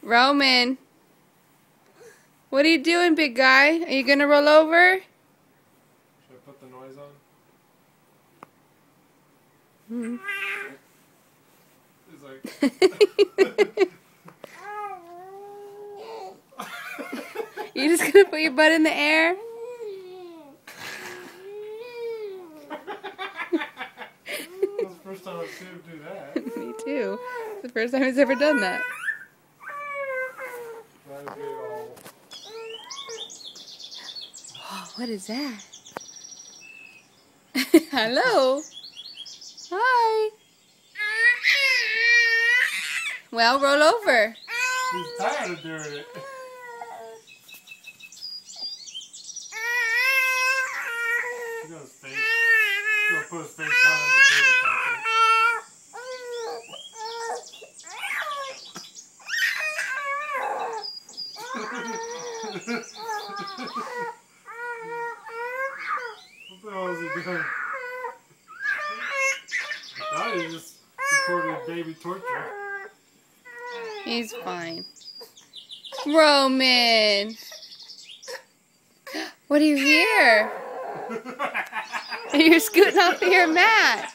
Roman, what are you doing, big guy? Are you gonna roll over? Should I put the noise on? Hmm. It's like... You just gonna put your butt in the air? That's the first time I've seen him do that. Me too. It's the first time he's ever done that. Oh, what is that? Hello. Hi. Well, roll over. He's tired of doing it. He's gonna face. He's gonna put his face down in the baby pocket. What the hell is he doing? I thought he just recorded baby torture. He's fine. Roman! What do you hear? You're scooting off of your mat.